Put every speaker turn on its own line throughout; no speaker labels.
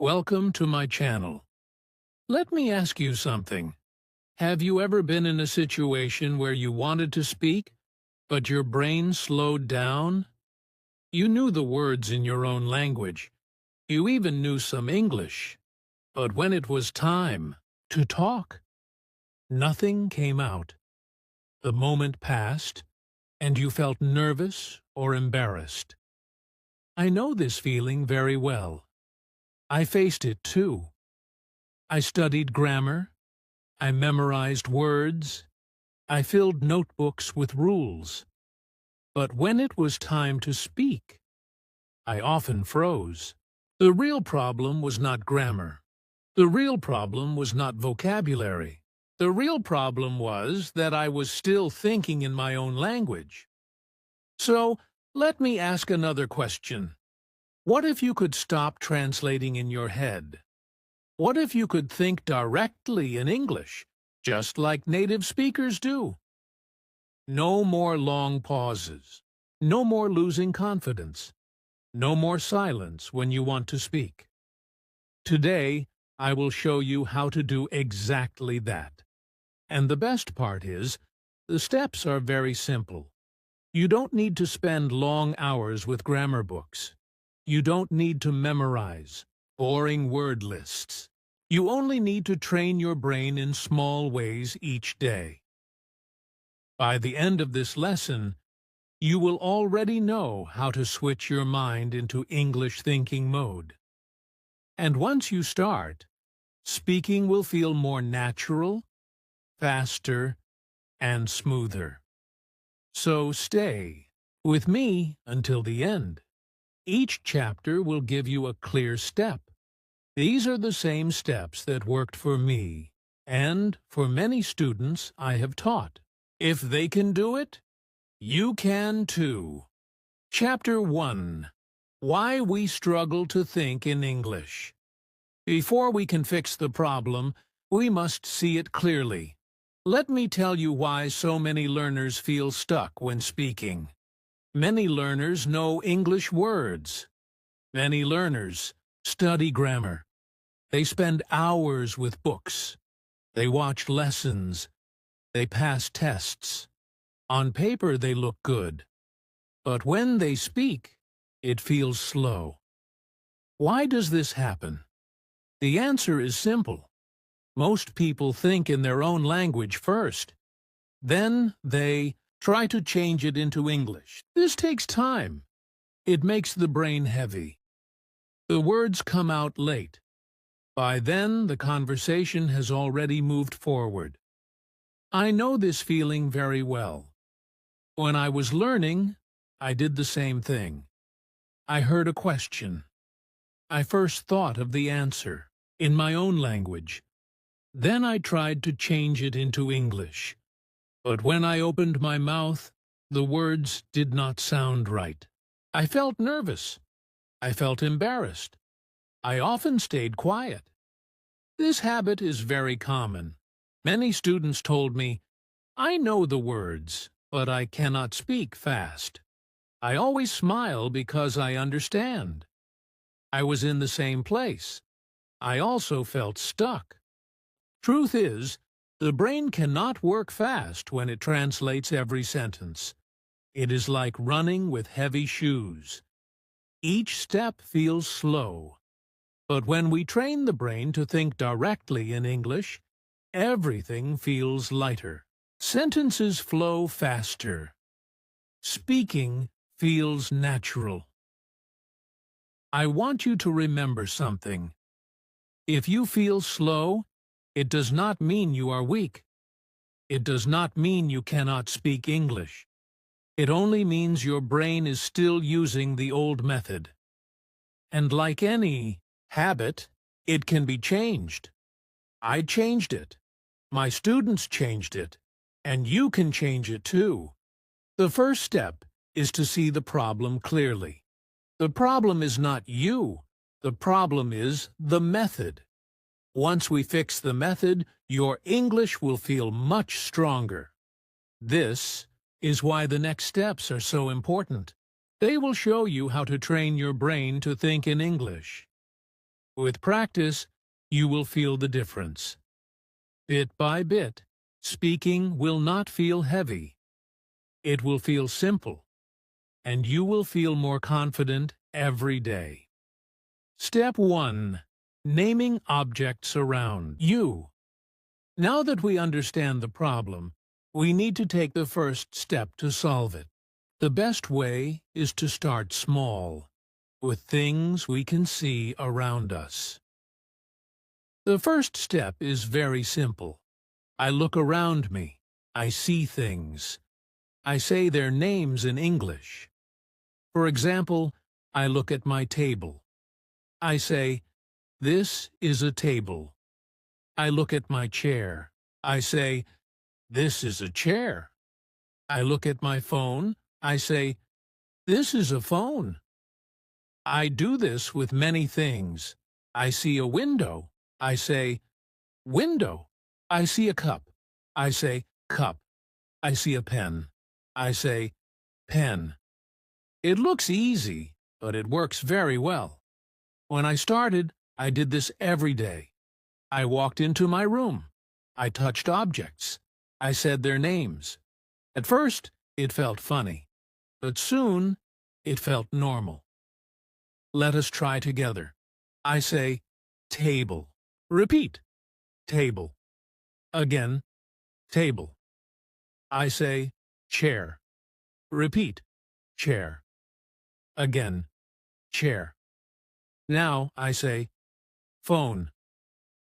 Welcome to my channel. Let me ask you something. Have you ever been in a situation where you wanted to speak, but your brain slowed down? You knew the words in your own language. You even knew some English. But when it was time to talk, nothing came out. The moment passed, and you felt nervous or embarrassed. I know this feeling very well. I faced it too. I studied grammar. I memorized words. I filled notebooks with rules. But when it was time to speak, I often froze. The real problem was not grammar. The real problem was not vocabulary. The real problem was that I was still thinking in my own language. So, let me ask another question. What if you could stop translating in your head? What if you could think directly in English, just like native speakers do? No more long pauses. No more losing confidence. No more silence when you want to speak. Today, I will show you how to do exactly that. And the best part is, the steps are very simple. You don't need to spend long hours with grammar books. You don't need to memorize boring word lists. You only need to train your brain in small ways each day. By the end of this lesson, you will already know how to switch your mind into English thinking mode. And once you start, speaking will feel more natural, faster, and smoother. So stay with me until the end. Each chapter will give you a clear step. These are the same steps that worked for me and for many students I have taught. If they can do it, you can too. Chapter 1. Why we struggle to think in English. Before we can fix the problem, we must see it clearly. Let me tell you why so many learners feel stuck when speaking. Many learners know English words. Many learners study grammar. They spend hours with books. They watch lessons. They pass tests. On paper they look good. But when they speak, it feels slow. Why does this happen? The answer is simple. Most people think in their own language first. Then they try to change it into English. This takes time. It makes the brain heavy. The words come out late. By then, the conversation has already moved forward. I know this feeling very well. When I was learning, I did the same thing. I heard a question. I first thought of the answer in my own language. Then I tried to change it into English. But when I opened my mouth, the words did not sound right. I felt nervous. I felt embarrassed. I often stayed quiet. This habit is very common. Many students told me, I know the words, but I cannot speak fast. I always smile because I understand. I was in the same place. I also felt stuck. Truth is, the brain cannot work fast when it translates every sentence. It is like running with heavy shoes. Each step feels slow. But when we train the brain to think directly in English, everything feels lighter. Sentences flow faster. Speaking feels natural. I want you to remember something. If you feel slow, it does not mean you are weak. It does not mean you cannot speak English. It only means your brain is still using the old method. And like any habit, it can be changed. I changed it. My students changed it. And you can change it too. The first step is to see the problem clearly. The problem is not you. The problem is the method. Once we fix the method, your English will feel much stronger. This is why the next steps are so important. They will show you how to train your brain to think in English. With practice, you will feel the difference. Bit by bit, speaking will not feel heavy. It will feel simple, and you will feel more confident every day. Step 1. Naming objects around you. Now that we understand the problem, we need to take the first step to solve it. The best way is to start small, with things we can see around us. The first step is very simple. I look around me. I see things. I say their names in English. For example, I look at my table. I say, "This is a table." I look at my chair. I say, "This is a chair." I look at my phone. I say, "This is a phone." I do this with many things. I see a window. I say, "Window." I see a cup. I say, "Cup." I see a pen. I say, "Pen." It looks easy, but it works very well. When I started, I did this every day. I walked into my room. I touched objects. I said their names. At first, it felt funny, but soon, it felt normal. Let us try together. I say, table. Repeat, table. Again, table. I say, chair. Repeat, chair. Again, chair. Now I say, phone.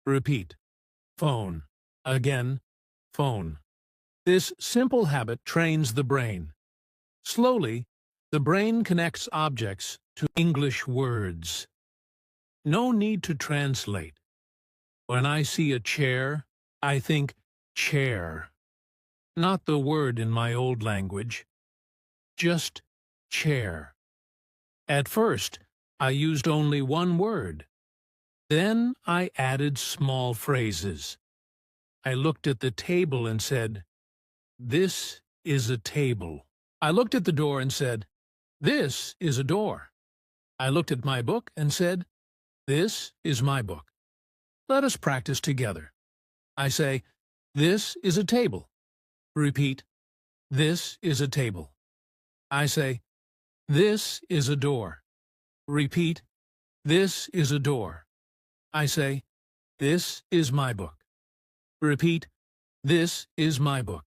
Repeat, phone. Again, phone. This simple habit trains the brain. Slowly, the brain connects objects to English words. No need to translate. When I see a chair, I think chair. Not the word in my old language. Just chair. At first, I used only one word. Then I added small phrases. I looked at the table and said, "This is a table." I looked at the door and said, "This is a door." I looked at my book and said, "This is my book." Let us practice together. I say, "This is a table." Repeat, "This is a table." I say, "This is a door." Repeat, "This is a door." I say, "This is my book." Repeat, "This is my book."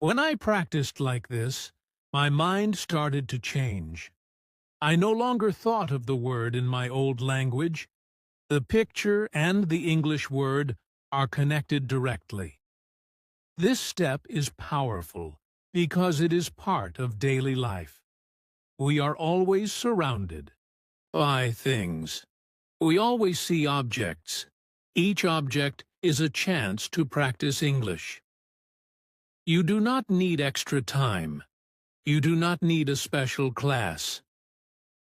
When I practiced like this, my mind started to change. I no longer thought of the word in my old language. The picture and the English word are connected directly. This step is powerful because it is part of daily life. We are always surrounded by things. We always see objects. Each object is a chance to practice English. You do not need extra time. You do not need a special class.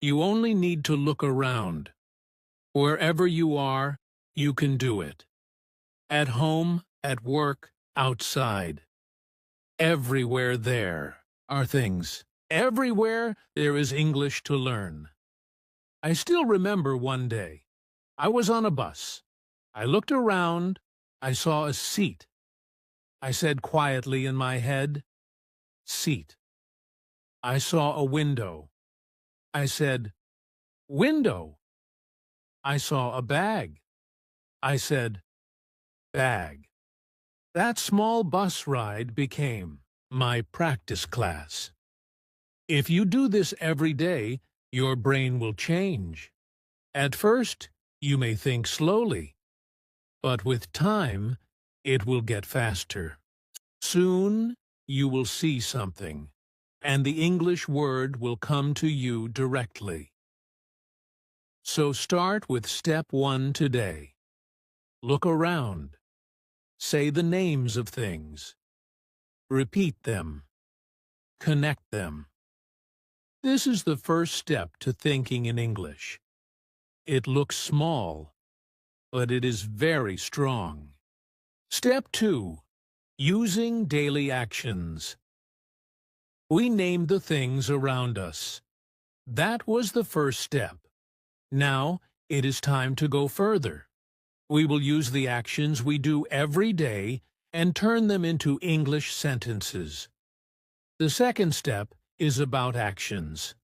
You only need to look around. Wherever you are, you can do it. At home, at work, outside. Everywhere there are things. Everywhere there is English to learn. I still remember one day. I was on a bus. I looked around. I saw a seat. I said quietly in my head, "Seat." I saw a window. I said, "Window." I saw a bag. I said, "Bag." That small bus ride became my practice class. If you do this every day, your brain will change. At first, you may think slowly, but with time, it will get faster. Soon, you will see something, and the English word will come to you directly. So start with step 1 today. Look around. Say the names of things. Repeat them. Connect them. This is the first step to thinking in English. It looks small, but it is very strong. Step 2. Using daily actions. We named the things around us. That was the first step. Now, it is time to go further. We will use the actions we do every day and turn them into English sentences. The second step is about actions.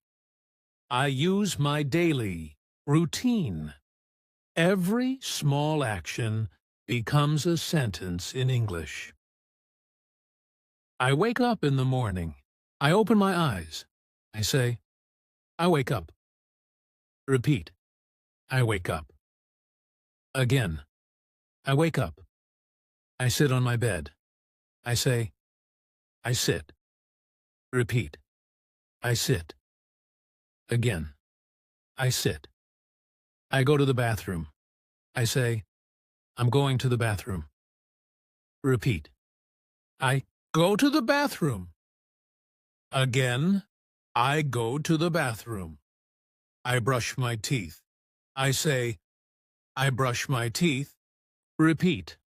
I use my daily routine. Every small action becomes a sentence in English. I wake up in the morning. I open my eyes. I say, I wake up. Repeat. I wake up. Again. I wake up. I sit on my bed. I say, I sit. Repeat. I sit. Again. I sit. I go to the bathroom. I say, I'm going to the bathroom. Repeat. I go to the bathroom. Again. I go to the bathroom. I brush my teeth. I say, I brush my teeth. Repeat.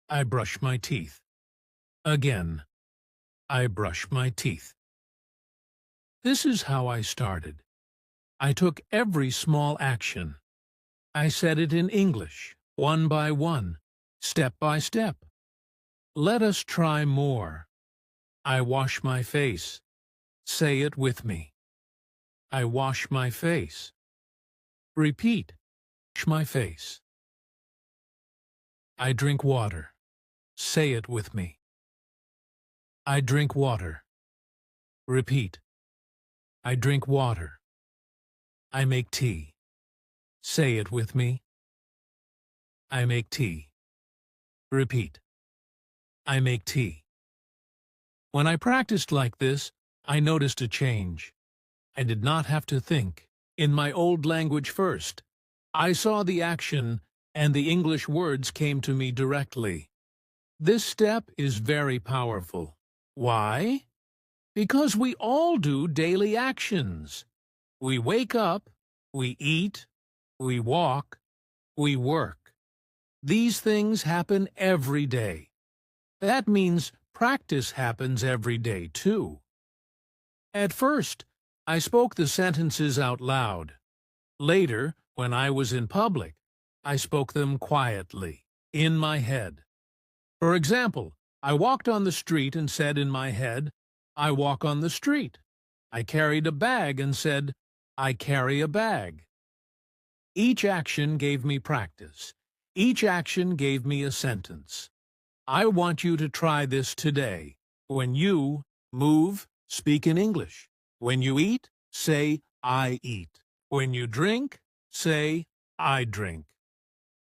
I brush my teeth. Again. I brush my teeth. This is how I started. I took every small action. I said it in English, one by one, step by step. Let us try more. I wash my face. Say it with me. I wash my face. Repeat. Wash my face. I drink water. Say it with me. I drink water. Repeat. I drink water. I make tea. Say it with me. I make tea. Repeat. I make tea. When I practiced like this, I noticed a change. I did not have to think. In my old language first, I saw the action and the English words came to me directly. This step is very powerful. Why? Because we all do daily actions. We wake up, we eat, we walk, we work. These things happen every day. That means practice happens every day, too. At first, I spoke the sentences out loud. Later, when I was in public, I spoke them quietly, in my head. For example, I walked on the street and said in my head, I walk on the street. I carried a bag and said, I carry a bag. Each action gave me practice. Each action gave me a sentence. I want you to try this today. When you move, speak in English. When you eat, say, I eat. When you drink, say, I drink.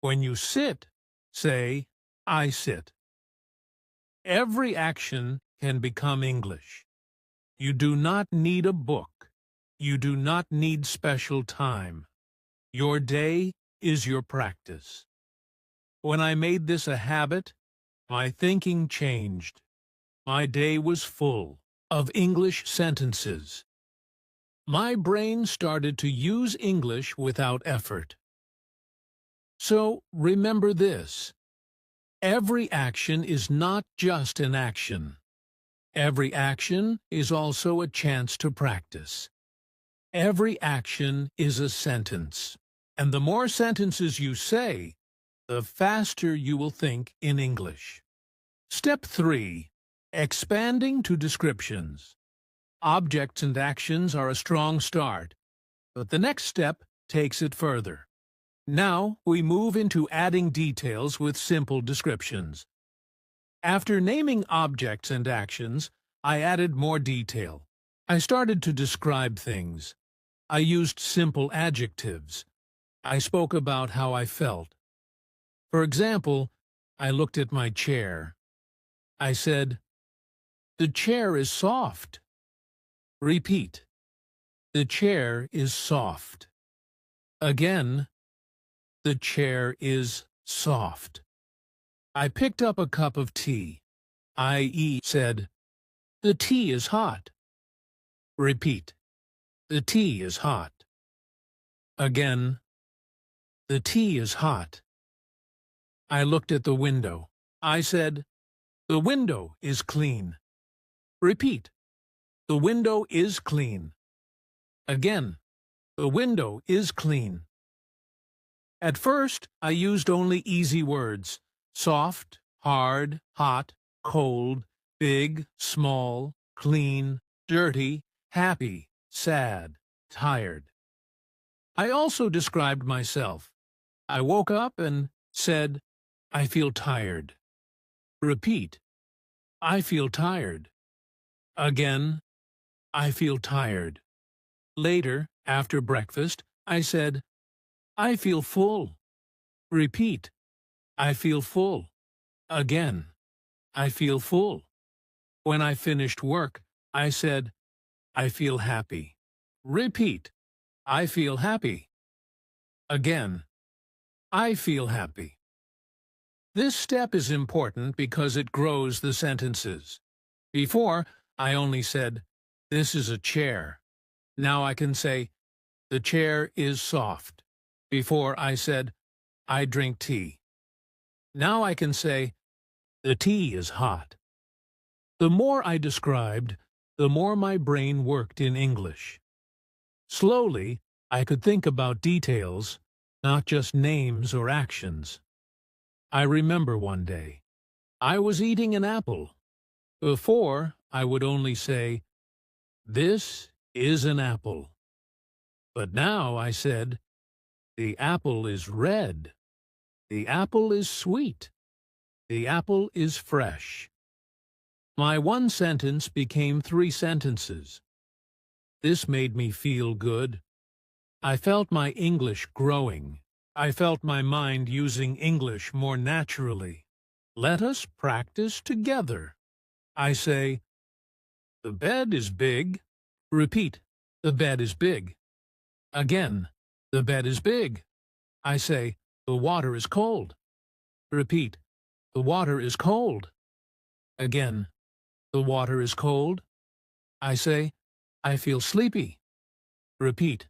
When you sit, say, I sit. Every action can become English. You do not need a book. You do not need special time. Your day is your practice. When I made this a habit, my thinking changed. My day was full of English sentences. My brain started to use English without effort. So remember this. Every action is not just an action. Every action is also a chance to practice. Every action is a sentence. And the more sentences you say, the faster you will think in English. Step 3. Expanding to descriptions. Objects and actions are a strong start, but the next step takes it further. Now we move into adding details with simple descriptions. After naming objects and actions, I added more detail. I started to describe things. I used simple adjectives. I spoke about how I felt. For example, I looked at my chair. I said, the chair is soft. Repeat. The chair is soft. Again, the chair is soft. I picked up a cup of tea. I said, the tea is hot. Repeat. The tea is hot. Again, the tea is hot. I looked at the window. I said, the window is clean. Repeat. The window is clean. Again, the window is clean. At first, I used only easy words: soft, hard, hot, cold, big, small, clean, dirty, happy, sad, tired. I also described myself. I woke up and said, I feel tired. Repeat, I feel tired. Again, I feel tired. Later, after breakfast, I said, I feel full. Repeat, I feel full. Again, I feel full. When I finished work, I said, I feel happy. Repeat, I feel happy. Again, I feel happy. This step is important because it grows the sentences. Before, I only said, this is a chair. Now I can say, the chair is soft. Before I said, I drink tea. Now I can say, the tea is hot. The more I described, the more my brain worked in English. Slowly, I could think about details, not just names or actions. I remember one day, I was eating an apple. Before, I would only say, this is an apple. But now I said, the apple is red. The apple is sweet. The apple is fresh. My one sentence became 3 sentences. This made me feel good. I felt my English growing. I felt my mind using English more naturally. Let us practice together. I say, the bed is big. Repeat, the bed is big. Again, the bed is big. I say, the water is cold. Repeat, the water is cold. Again, the water is cold. I say, I feel sleepy. Repeat,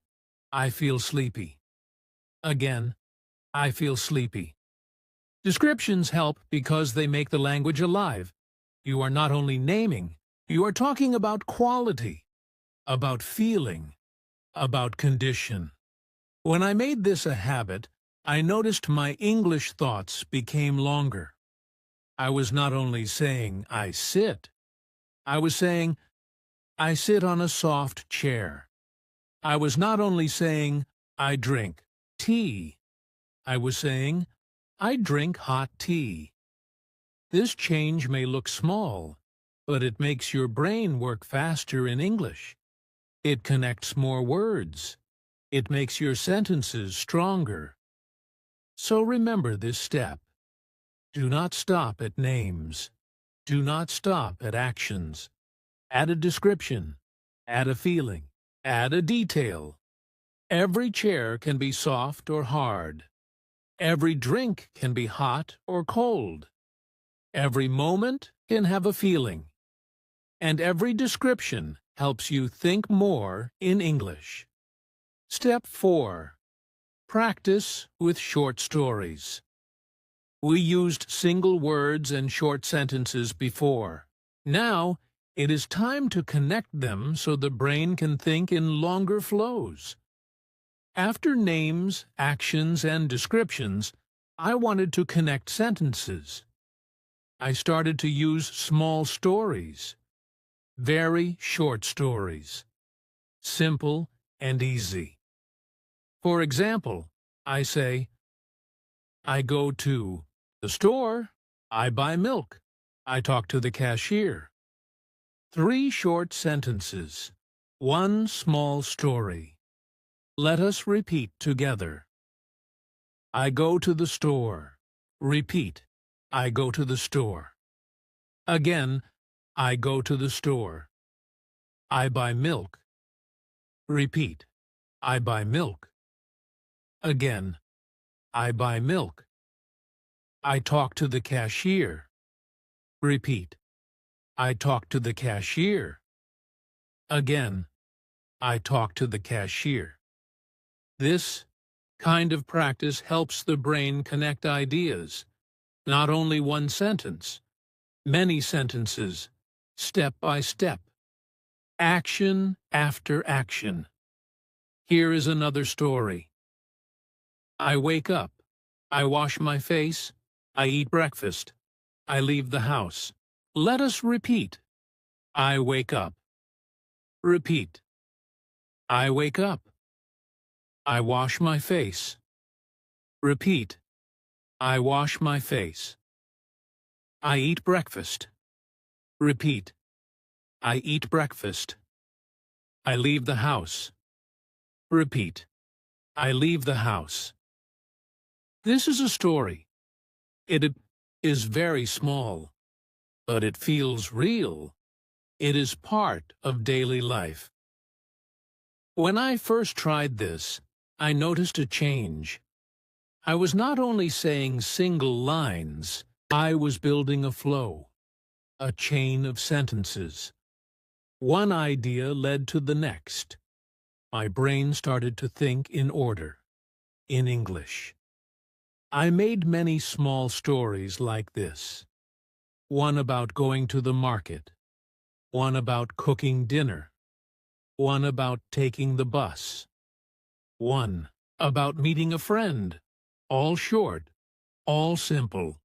I feel sleepy. Again, I feel sleepy. Descriptions help because they make the language alive. You are not only naming, you are talking about quality, about feeling, about condition. When I made this a habit, I noticed my English thoughts became longer. I was not only saying, I sit. I was saying, I sit on a soft chair. I was not only saying, I drink tea. I was saying, I drink hot tea. This change may look small, but it makes your brain work faster in English. It connects more words. It makes your sentences stronger. So remember this step. Do not stop at names. Do not stop at actions. Add a description. Add a feeling. Add a detail. Every chair can be soft or hard. Every drink can be hot or cold. Every moment can have a feeling. And every description helps you think more in English. Step 4. Practice with short stories. We used single words and short sentences before. Now, it is time to connect them so the brain can think in longer flows. After names, actions, and descriptions, I wanted to connect sentences. I started to use small stories. Very short stories. Simple and easy. For example, I say, I go to the store. I buy milk. I talk to the cashier. 3 short sentences. 1 small story. Let us repeat together. I go to the store. Repeat. I go to the store. Again, I go to the store. I buy milk. Repeat. I buy milk. Again, I buy milk. I talk to the cashier. Repeat. I talk to the cashier. Again, I talk to the cashier. This kind of practice helps the brain connect ideas. Not only one sentence, many sentences, step by step. Action after action. Here is another story. I wake up. I wash my face. I eat breakfast. I leave the house. Let us repeat. I wake up. Repeat. I wake up. I wash my face. Repeat. I wash my face. I eat breakfast. Repeat. I eat breakfast. I leave the house. Repeat. I leave the house. This is a story. It is very small, but it feels real. It is part of daily life. When I first tried this, I noticed a change. I was not only saying single lines, I was building a flow, a chain of sentences. One idea led to the next. My brain started to think in order, in English. I made many small stories like this. One about going to the market. One about cooking dinner. One about taking the bus. One about meeting a friend. All short, all simple.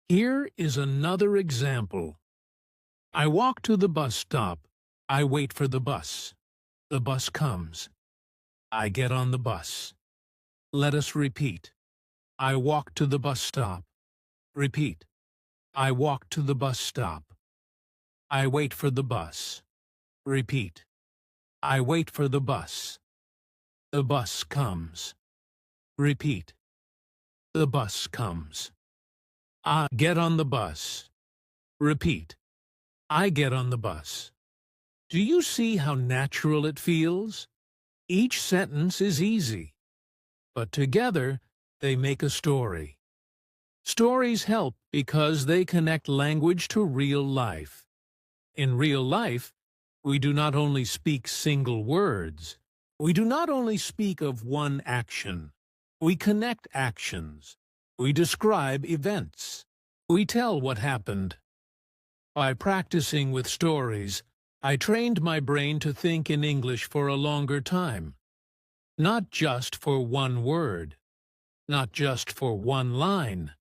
Here is another example. I walk to the bus stop. I wait for the bus. The bus comes. I get on the bus. Let us repeat. I walk to the bus stop. Repeat. I walk to the bus stop. I wait for the bus. Repeat. I wait for the bus. The bus comes. Repeat. The bus comes. I get on the bus. Repeat. I get on the bus. Do you see how natural it feels? Each sentence is easy, but together they make a story. Stories help because they connect language to real life. In real life, we do not only speak single words. We do not only speak of one action. We connect actions. We describe events. We tell what happened. By practicing with stories, I trained my brain to think in English for a longer time. Not just for one word. Not just for one line.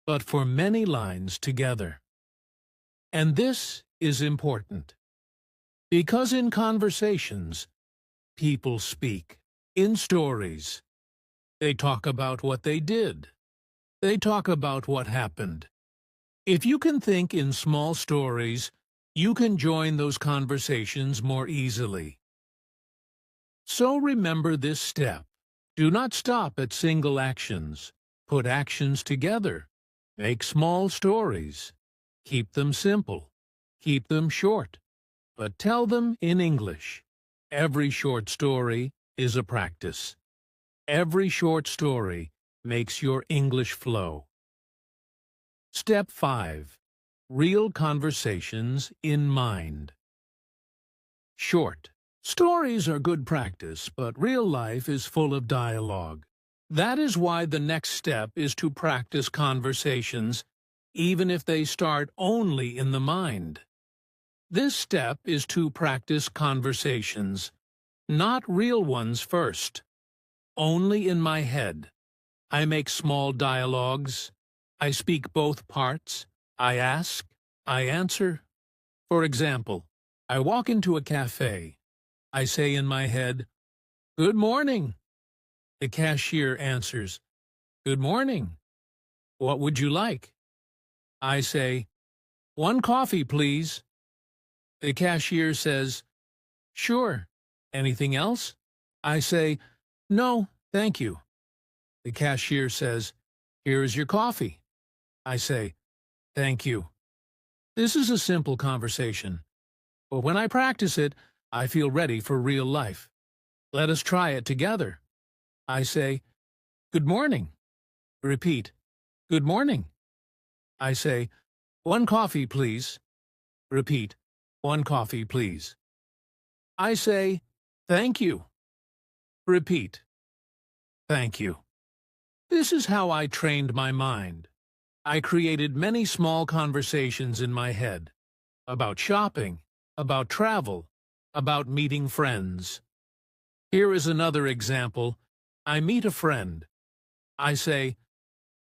But for many lines together. And this is important. Because in conversations, people speak. In stories, they talk about what they did. They talk about what happened. If you can think in small stories, you can join those conversations more easily. So remember this step. Do not stop at single actions. Put actions together. Make small stories. Keep them simple. Keep them short. But tell them in English. Every short story is a practice. Every short story makes your English flow. Step 5. Real conversations in mind. Short. Stories are good practice, but real life is full of dialogue. That is why the next step is to practice conversations, even if they start only in the mind. This step is to practice conversations, not real ones first. Only in my head. I make small dialogues. I speak both parts. I ask. I answer. For example, I walk into a cafe. I say in my head, "Good morning." The cashier answers, "Good morning. What would you like?" I say, "One coffee, please." The cashier says, "Sure. Anything else?" I say, "No, thank you." The cashier says, "Here is your coffee." I say, "Thank you." This is a simple conversation, but when I practice it, I feel ready for real life. Let us try it together. I say, "Good morning." Repeat, "Good morning." I say, "One coffee, please." Repeat, "One coffee, please." I say, "Thank you." Repeat, "Thank you." This is how I trained my mind. I created many small conversations in my head about shopping, about travel, about meeting friends. Here is another example. I meet a friend. I say,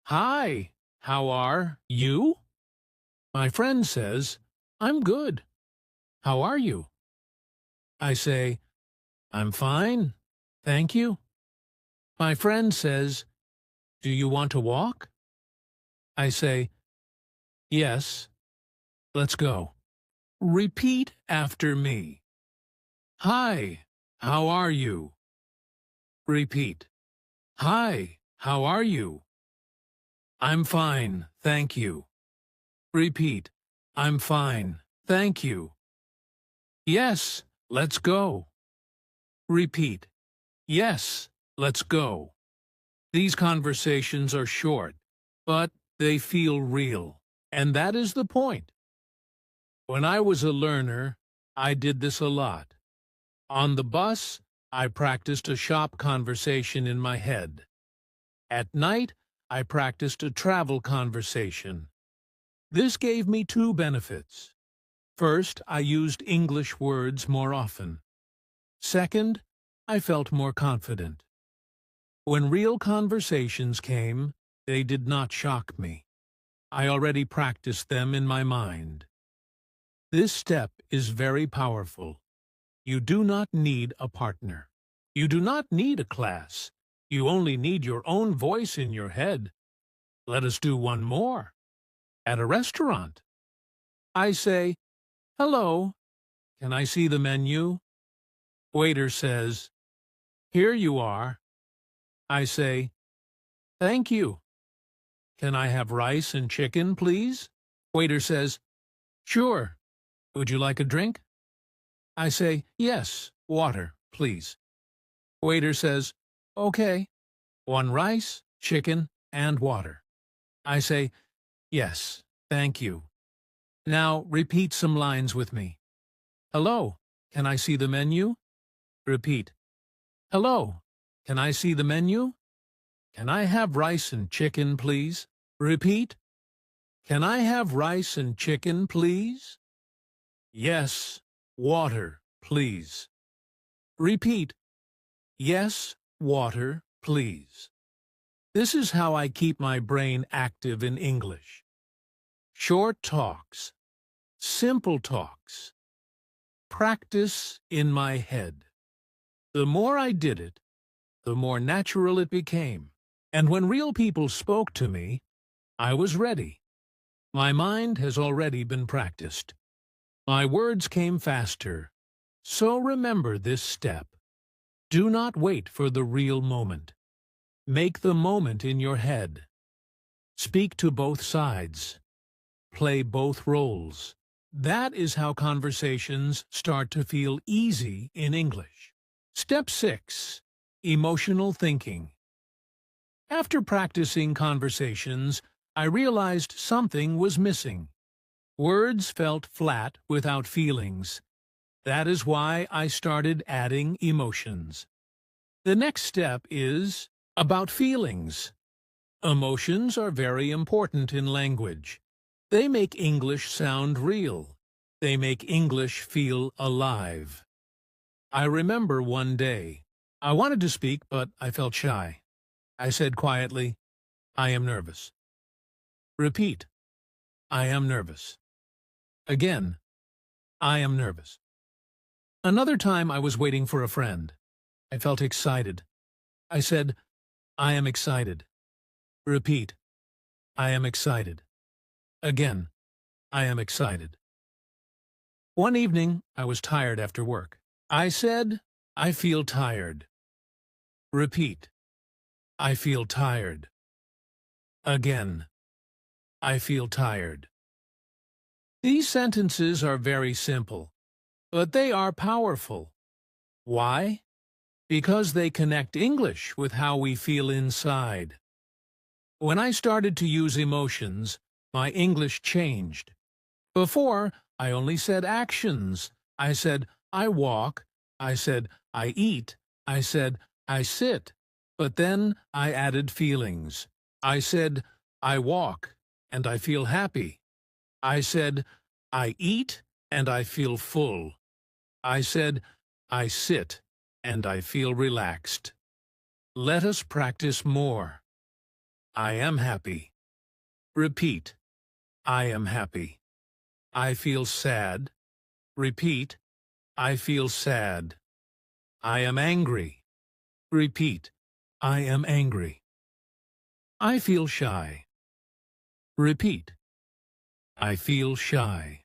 "Hi, how are you?" My friend says, "I'm good. How are you?" I say, "I'm fine. Thank you." My friend says, "Do you want to walk?" I say, "Yes, let's go." Repeat after me. Hi, how are you? Repeat. Hi, how are you? I'm fine, thank you. Repeat. I'm fine, thank you. Yes, let's go. Repeat. Yes, let's go. These conversations are short, but they feel real. And that is the point. When I was a learner, I did this a lot. On the bus, I practiced a shop conversation in my head. At night, I practiced a travel conversation. This gave me two benefits. First, I used English words more often. Second, I felt more confident. When real conversations came, they did not shock me. I already practiced them in my mind. This step is very powerful. You do not need a partner. You do not need a class. You only need your own voice in your head. Let us do one more. At a restaurant, I say, "Hello, can I see the menu?" Waiter says, "Here you are." I say, "Thank you. Can I have rice and chicken, please?" Waiter says, "Sure. Would you like a drink?" I say, "Yes, water, please." Waiter says, "Okay. One rice, chicken, and water." I say, "Yes, thank you." Now repeat some lines with me. Hello, can I see the menu? Repeat. Hello, can I see the menu? Can I have rice and chicken, please? Repeat. Can I have rice and chicken, please? Yes, water, please. Repeat. Yes, water, please. This is how I keep my brain active in English. Short talks, simple talks, practice in my head. The more I did it, the more natural it became. And when real people spoke to me, I was ready. My mind has already been practiced. My words came faster. So remember this step. Do not wait for the real moment. Make the moment in your head. Speak to both sides. Play both roles. That is how conversations start to feel easy in English. Step 6. Emotional thinking. After practicing conversations, I realized something was missing. Words felt flat without feelings. That is why I started adding emotions. The next step is about feelings. Emotions are very important in language. They make English sound real. They make English feel alive. I remember one day. I wanted to speak, but I felt shy. I said quietly, "I am nervous." Repeat. I am nervous. Again. I am nervous. Another time I was waiting for a friend. I felt excited. I said, "I am excited." Repeat. I am excited. Again. I am excited. One evening, I was tired after work. I said, "I feel tired." Repeat. I feel tired. Again. I feel tired. These sentences are very simple, but they are powerful. Why? Because they connect English with how we feel inside. When I started to use emotions, my English changed. Before, I only said actions. I said, "I walk." I said, "I eat." I said, "I sit." But then I added feelings. I said, "I walk," and I feel happy. I said, "I eat," and I feel full. I said, "I sit," and I feel relaxed. Let us practice more. I am happy. Repeat. I am happy. I feel sad. Repeat. I feel sad. I am angry. Repeat. I am angry. I feel shy. Repeat. I feel shy.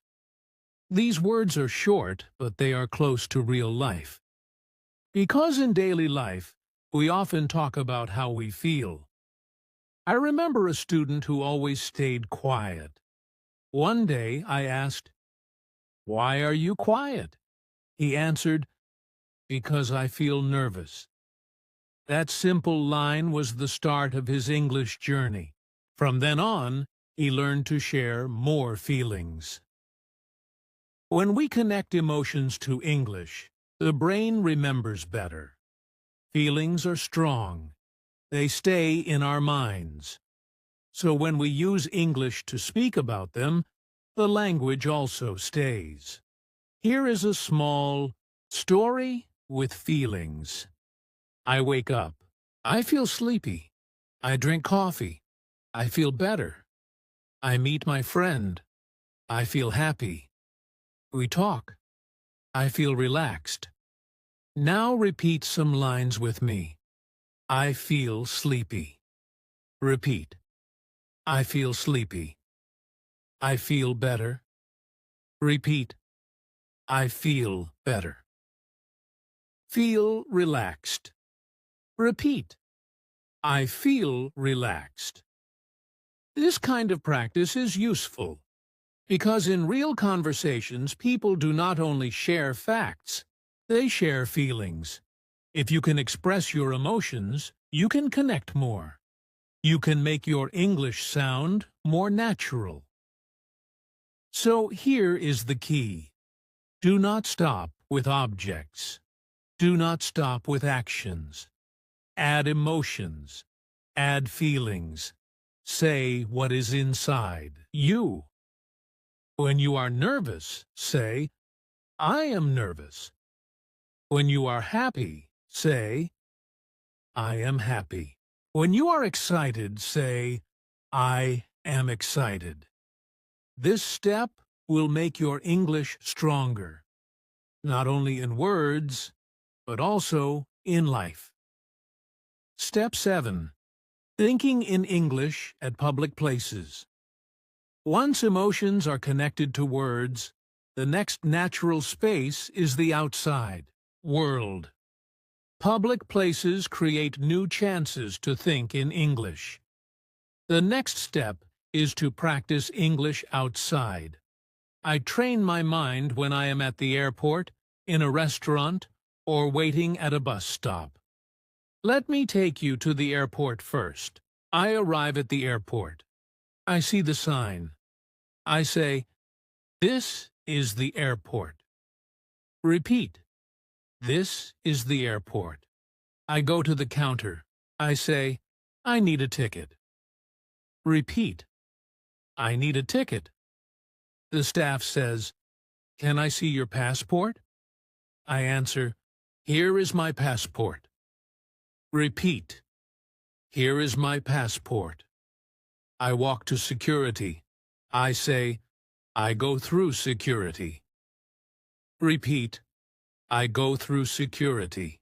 These words are short, but they are close to real life. Because in daily life, we often talk about how we feel. I remember a student who always stayed quiet. One day I asked, "Why are you quiet?" He answered, "Because I feel nervous." That simple line was the start of his English journey. From then on, he learned to share more feelings. When we connect emotions to English, the brain remembers better. Feelings are strong. They stay in our minds. So when we use English to speak about them, the language also stays. Here is a small story with feelings. I wake up. I feel sleepy. I drink coffee. I feel better. I meet my friend. I feel happy. We talk. I feel relaxed. Now repeat some lines with me. I feel sleepy. Repeat. I feel sleepy. I feel better. Repeat. I feel better. Feel relaxed. Repeat. I feel relaxed. This kind of practice is useful because in real conversations, people do not only share facts, they share feelings. If you can express your emotions, you can connect more. You can make your English sound more natural. So here is the key. Do not stop with objects. Do not stop with actions. Add emotions. Add feelings. Say what is inside you. When you are nervous, say, I am nervous. When you are happy, say, I am happy. When you are excited, say, I am excited. This step will make your English stronger, not only in words, but also in life. Step 7. Thinking in English at public places. Once emotions are connected to words, the next natural space is the outside world. Public places create new chances to think in English. The next step is to practice English outside. I train my mind when I am at the airport, in a restaurant, or waiting at a bus stop. Let me take you to the airport first. I arrive at the airport. I see the sign. I say, this is the airport. Repeat. This is the airport. I go to the counter. I say, I need a ticket. Repeat. I need a ticket. The staff says, can I see your passport? I answer, here is my passport. Repeat. Here is my passport. I walk to security. I say, I go through security. Repeat. I go through security.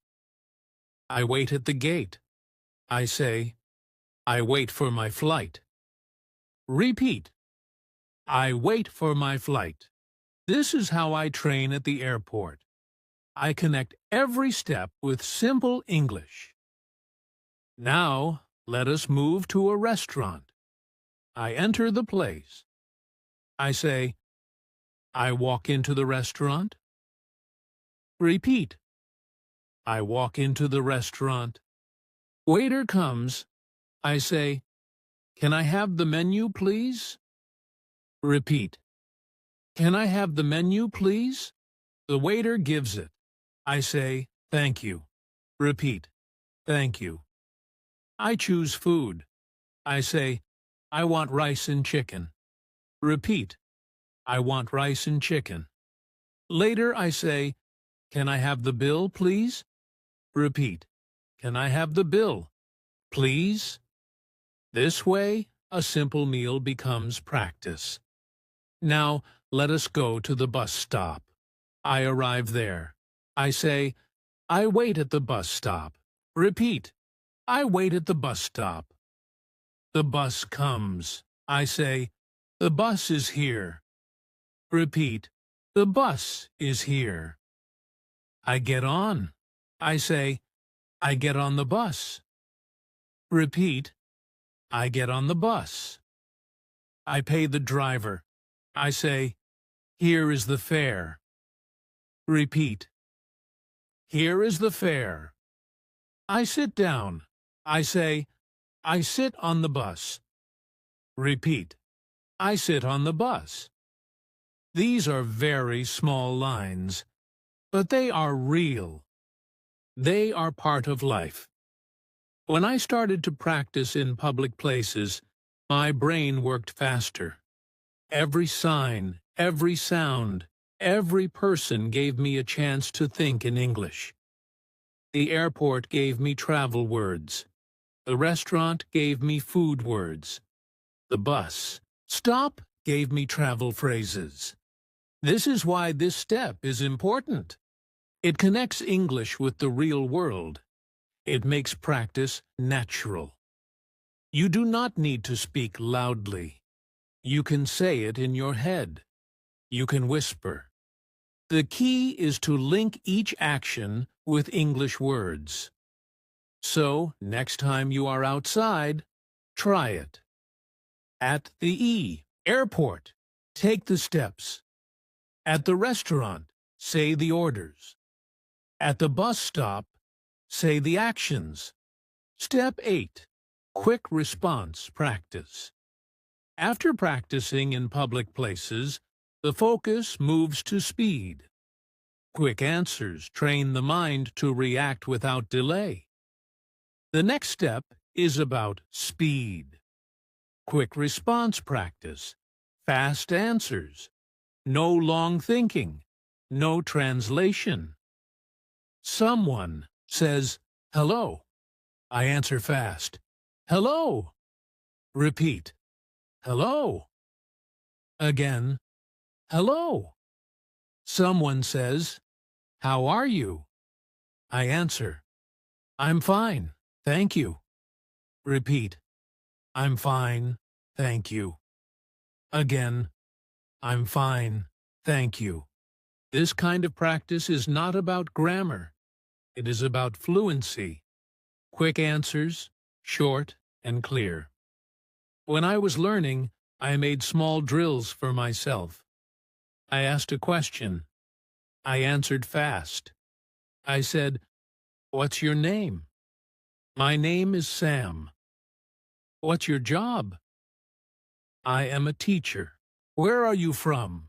I wait at the gate. I say, I wait for my flight. Repeat. I wait for my flight. This is how I train at the airport. I connect every step with simple English. Now, let us move to a restaurant. I enter the place. I say, I walk into the restaurant. Repeat. I walk into the restaurant. Waiter comes. I say, can I have the menu, please? Repeat. Can I have the menu, please? The waiter gives it. I say, thank you. Repeat. Thank you. I choose food. I say, I want rice and chicken. Repeat. I want rice and chicken. Later I say, can I have the bill, please? Repeat. Can I have the bill, please? This way, a simple meal becomes practice. Now, let us go to the bus stop. I arrive there. I say, I wait at the bus stop. Repeat, I wait at the bus stop. The bus comes. I say, the bus is here. Repeat, the bus is here. I get on. I say, I get on the bus. Repeat, I get on the bus. I pay the driver. I say, here is the fare. Repeat, here is the fare. I sit down. I say, I sit on the bus. Repeat, I sit on the bus. These are very small lines, but they are real. They are part of life. When I started to practice in public places, my brain worked faster. Every sign, every sound, every person gave me a chance to think in English. The airport gave me travel words. The restaurant gave me food words. The bus stop gave me travel phrases. This is why this step is important. It connects English with the real world. It makes practice natural. You do not need to speak loudly. You can say it in your head. You can whisper. The key is to link each action with English words. So, next time you are outside, try it. At the airport, take the steps. At the restaurant, say the orders. At the bus stop, say the actions. Step 8. Quick response practice. After practicing in public places, the focus moves to speed. Quick answers train the mind to react without delay. The next step is about speed. Quick response practice. Fast answers. No long thinking. No translation. Someone says, hello. I answer fast. Hello. Repeat. Hello. Again. Hello. Someone says, how are you? I answer, I'm fine, thank you. Repeat, I'm fine, thank you. Again, I'm fine, thank you. This kind of practice is not about grammar. It is about fluency. Quick answers, short and clear. When I was learning, I made small drills for myself. I asked a question. I answered fast. I said, what's your name? My name is Sam. What's your job? I am a teacher. Where are you from?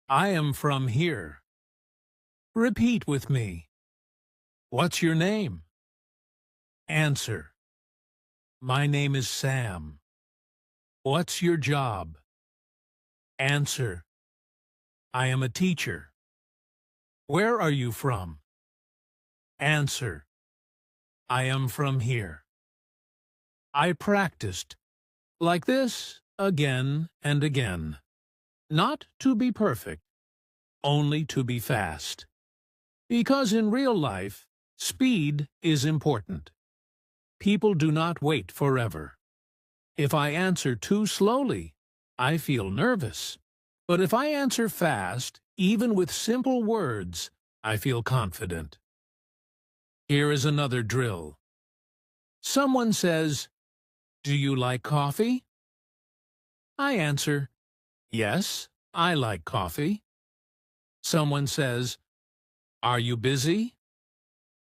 I am from here. Repeat with me. What's your name? Answer. My name is Sam. What's your job? Answer. I am a teacher. Where are you from? Answer. I am from here. I practiced like this again and again. Not to be perfect, only to be fast. Because in real life, speed is important. People do not wait forever. If I answer too slowly, I feel nervous. But if I answer fast, even with simple words, I feel confident. Here is another drill. Someone says, do you like coffee? I answer, yes, I like coffee. Someone says, are you busy?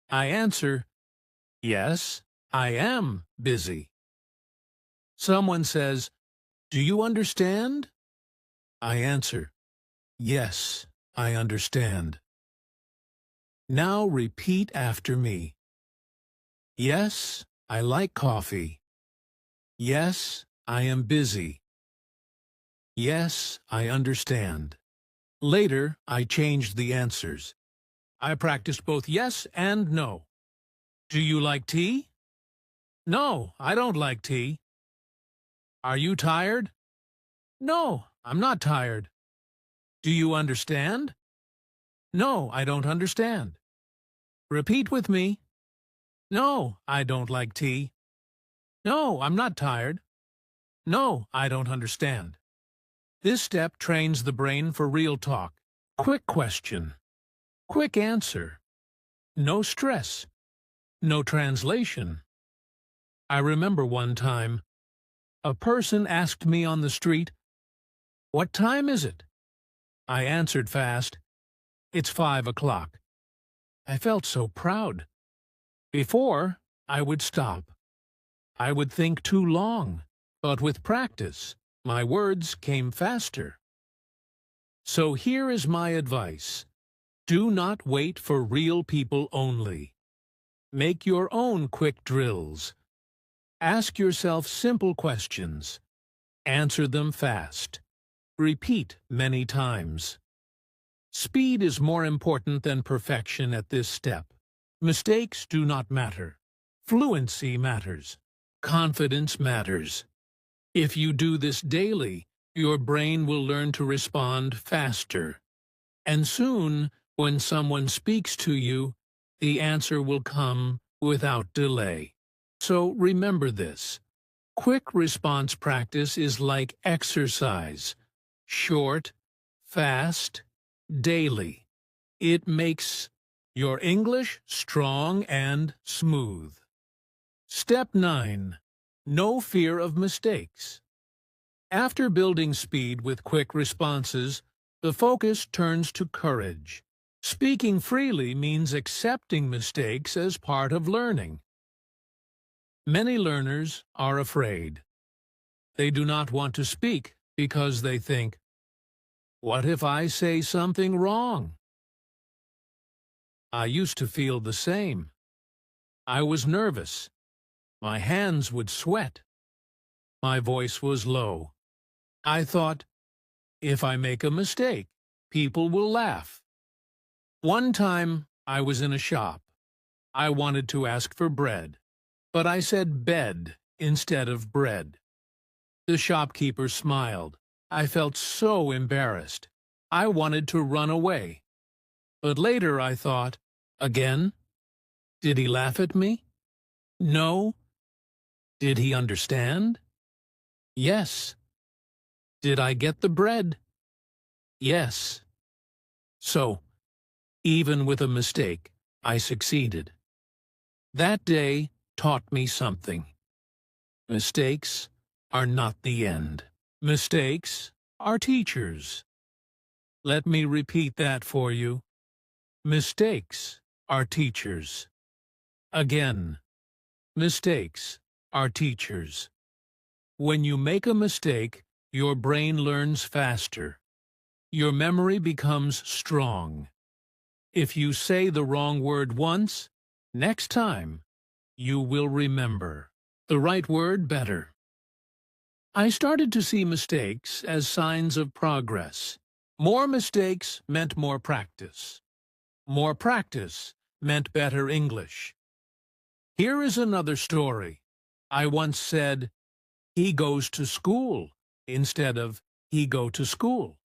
I answer, yes, I am busy. Someone says, do you understand? I answer, yes, I understand. Now repeat after me. Yes, I like coffee. Yes, I am busy. Yes, I understand. Later, I changed the answers. I practiced both yes and no. Do you like tea? No, I don't like tea. Are you tired? No, I'm not tired. Do you understand? No, I don't understand. Repeat with me. No, I don't like tea. No, I'm not tired. No, I don't understand. This step trains the brain for real talk. Quick question. Quick answer. No stress. No translation. I remember one time, a person asked me on the street, "What time is it?" I answered fast, "It's 5 o'clock." I felt so proud. Before, I would stop. I would think too long, but with practice, my words came faster. So here is my advice. Do not wait for real people only. Make your own quick drills. Ask yourself simple questions. Answer them fast. Repeat many times. Speed is more important than perfection at this step. Mistakes do not matter. Fluency matters. Confidence matters. If you do this daily, your brain will learn to respond faster. And soon, when someone speaks to you, the answer will come without delay. So remember this. Quick response practice is like exercise. Short, fast, daily. It makes your English strong and smooth. Step 9. No fear of mistakes. After building speed with quick responses, the focus turns to courage. Speaking freely means accepting mistakes as part of learning. Many learners are afraid. They do not want to speak because they think, "What if I say something wrong?" I used to feel the same. I was nervous. My hands would sweat. My voice was low. I thought, if I make a mistake, people will laugh. One time, I was in a shop. I wanted to ask for bread, but I said bed instead of bread. The shopkeeper smiled. I felt so embarrassed. I wanted to run away. But later I thought, again? Did he laugh at me? No. Did he understand? Yes. Did I get the bread? Yes. So, even with a mistake, I succeeded. That day taught me something. Mistakes are not the end. Mistakes are teachers. Let me repeat that for you. Mistakes are teachers. Again, mistakes are teachers. When you make a mistake, your brain learns faster. Your memory becomes strong. If you say the wrong word once, next time, you will remember the right word better. I started to see mistakes as signs of progress. More mistakes meant more practice. More practice meant better English. Here is another story. I once said, "He goes to school," instead of "he go to school."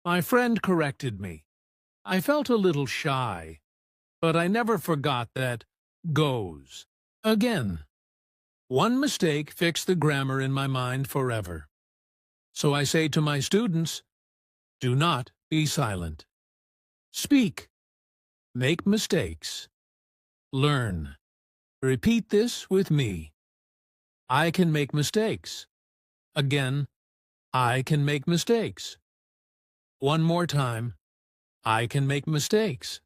My friend corrected me. I felt a little shy, but I never forgot that goes. Again, one mistake fixed the grammar in my mind forever. So I say to my students, do not be silent. Speak. Make mistakes. Learn. Repeat this with me. I can make mistakes. Again, I can make mistakes. One more time. I can make mistakes.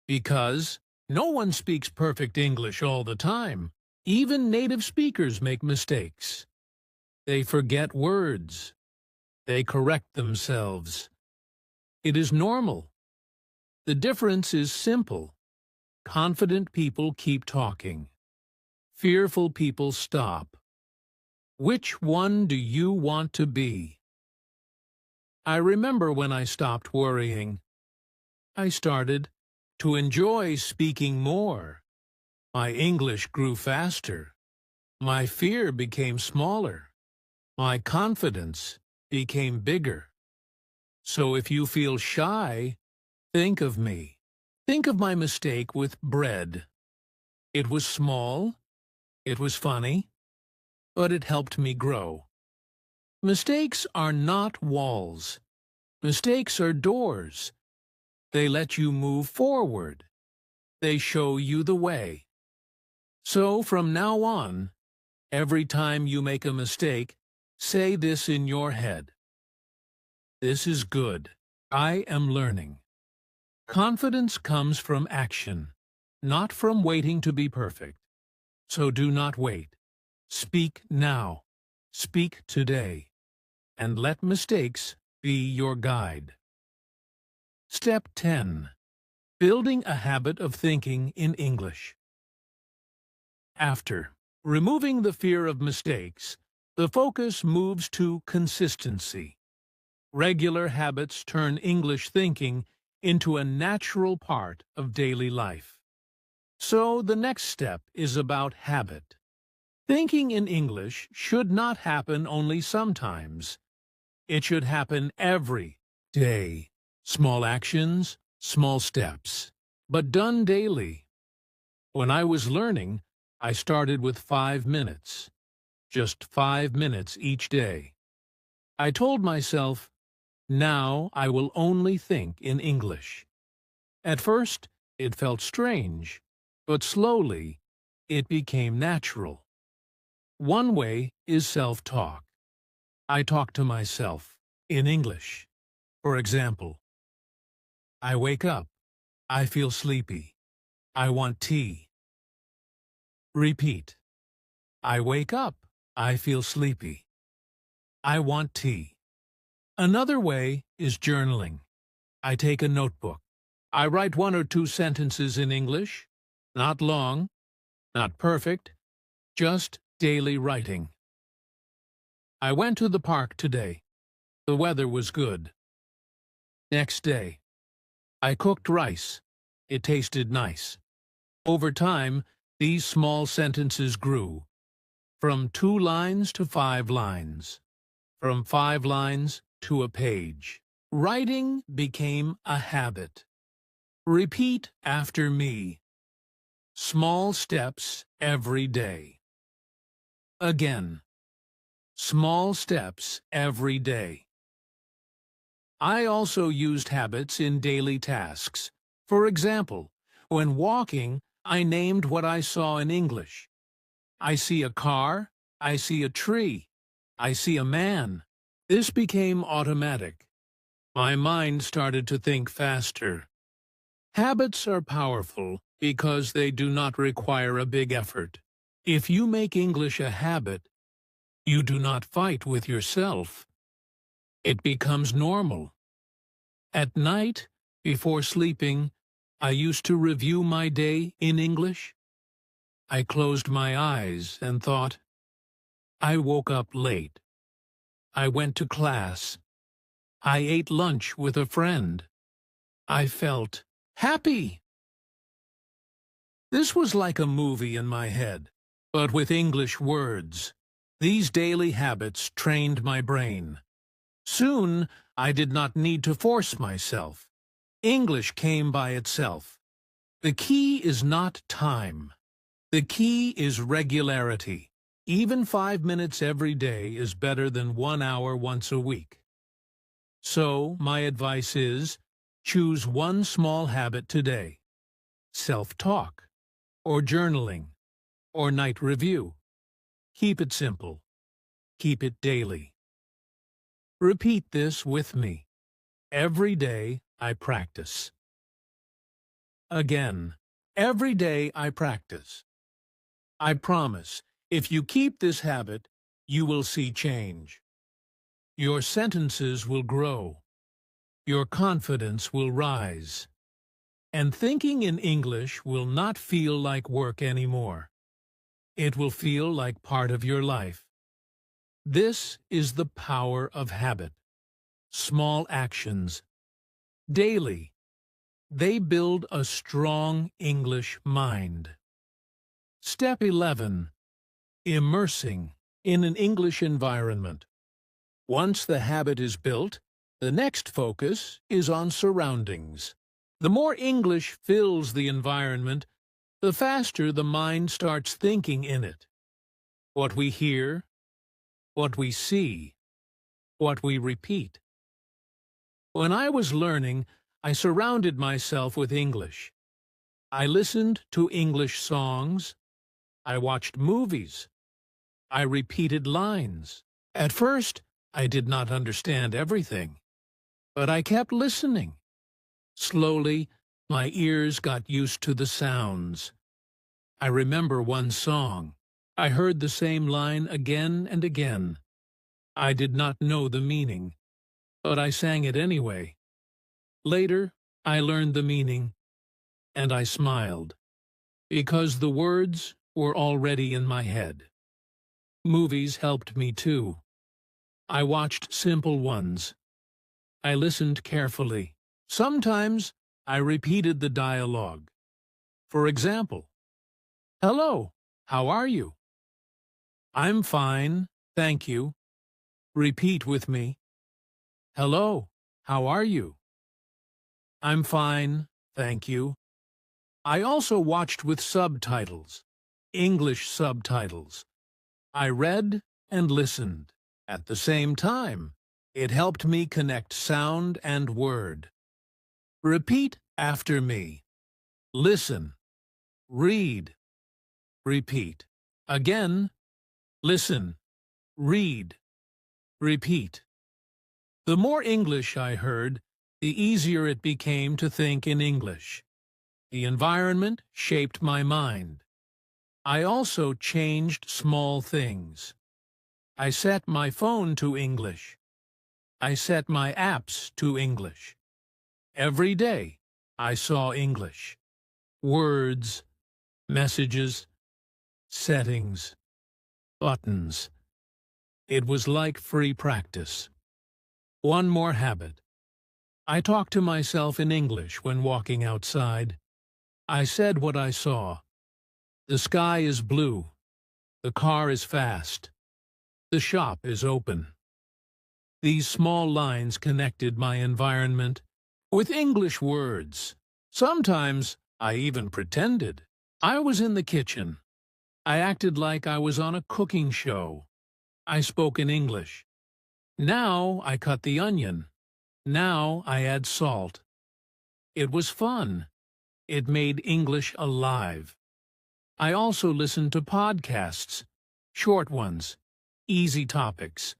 Because no one speaks perfect English all the time. Even native speakers make mistakes. They forget words. They correct themselves. It is normal. The difference is simple. Confident people keep talking. Fearful people stop. Which one do you want to be? I remember when I stopped worrying. I started to enjoy speaking more. My English grew faster. My fear became smaller. My confidence became bigger. So if you feel shy, think of me. Think of my mistake with bread. It was small, it was funny, but it helped me grow. Mistakes are not walls. Mistakes are doors. They let you move forward. They show you the way. So from now on, every time you make a mistake, say this in your head. This is good. I am learning. Confidence comes from action, not from waiting to be perfect. So do not wait. Speak now. Speak today. And let mistakes be your guide. Step 10. Building a habit of thinking in English. After removing the fear of mistakes, the focus moves to consistency. Regular habits turn English thinking into a natural part of daily life. So the next step is about habit. Thinking in English should not happen only sometimes. It should happen every day. Small actions, small steps, but done daily. When I was learning, I started with 5 minutes. Just 5 minutes each day. I told myself, now I will only think in English. At first, it felt strange, but slowly, it became natural. One way is self-talk. I talk to myself in English. For example, I wake up. I feel sleepy. I want tea. Repeat. I wake up. I feel sleepy. I want tea. Another way is journaling. I take a notebook. I write 1 or 2 sentences in English. Not long, not perfect, just daily writing. I went to the park today. The weather was good. Next day, I cooked rice. It tasted nice. Over time, these small sentences grew. From 2 lines to 5 lines. From 5 lines to a page. Writing became a habit. Repeat after me. Small steps every day. Again. Small steps every day. I also used habits in daily tasks. For example, when walking, I named what I saw in English. I see a car, I see a tree, I see a man. This became automatic. My mind started to think faster. Habits are powerful because they do not require a big effort. If you make English a habit, you do not fight with yourself. It becomes normal. At night, before sleeping, I used to review my day in English. I closed my eyes and thought, I woke up late. I went to class. I ate lunch with a friend. I felt happy. This was like a movie in my head, but with English words. These daily habits trained my brain. Soon, I did not need to force myself. English came by itself. The key is not time. The key is regularity. Even 5 minutes every day is better than 1 hour once a week. So, my advice is, choose one small habit today. Self-talk, or journaling, or night review. Keep it simple. Keep it daily. Repeat this with me. Every day I practice. Again, every day I practice. I promise, if you keep this habit, you will see change. Your sentences will grow. Your confidence will rise. And thinking in English will not feel like work anymore. It will feel like part of your life. This is the power of habit. Small actions. Daily. They build a strong English mind. Step 11. immersing in an English environment. Once the habit is built, the next focus is on surroundings. The more English fills the environment, the faster the mind starts thinking in it. What we hear, what we see, what we repeat. When I was learning, I surrounded myself with English. I listened to English songs. I watched movies. I repeated lines. At first, I did not understand everything, but I kept listening. Slowly, my ears got used to the sounds. I remember one song. I heard the same line again and again. I did not know the meaning, but I sang it anyway. Later, I learned the meaning, and I smiled, because the words were already in my head. Movies helped me too. I watched simple ones. I listened carefully. Sometimes I repeated the dialogue. For example, "Hello, how are you?" "I'm fine, thank you." Repeat with me. "Hello, how are you?" "I'm fine, thank you." I also watched with subtitles, English subtitles. I read and listened. At the same time, it helped me connect sound and word. Repeat after me. Listen. Read. Repeat. Again. Listen. Read. Repeat. The more English I heard, the easier it became to think in English. The environment shaped my mind. I also changed small things. I set my phone to English. I set my apps to English. Every day, I saw English. Words, messages, settings, buttons. It was like free practice. One more habit. I talked to myself in English when walking outside. I said what I saw. The sky is blue. The car is fast. The shop is open. These small lines connected my environment with English words. Sometimes I even pretended. I was in the kitchen. I acted like I was on a cooking show. I spoke in English. Now I cut the onion. Now I add salt. It was fun. It made English alive. I also listened to podcasts, short ones, easy topics,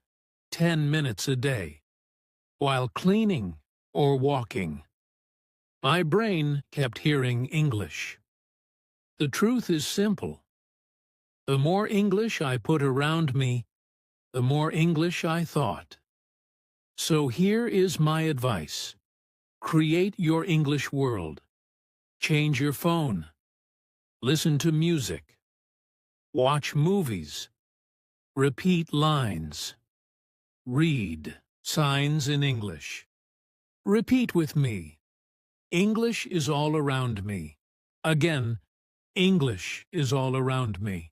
10 minutes a day, while cleaning or walking. My brain kept hearing English. The truth is simple. The more English I put around me, the more English I thought. So here is my advice. Create your English world. Change your phone. Listen to music. Watch movies. Repeat lines. Read signs in English. Repeat with me. English is all around me. Again, English is all around me.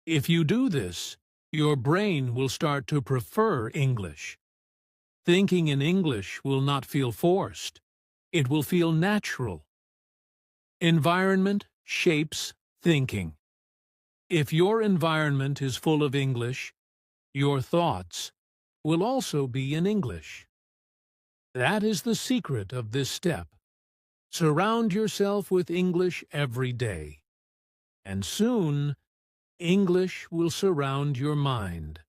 If you do this, your brain will start to prefer English. Thinking in English will not feel forced. It will feel natural. Environment shapes thinking. If your environment is full of English, your thoughts will also be in English. That is the secret of this step. Surround yourself with English every day, and soon English will surround your mind.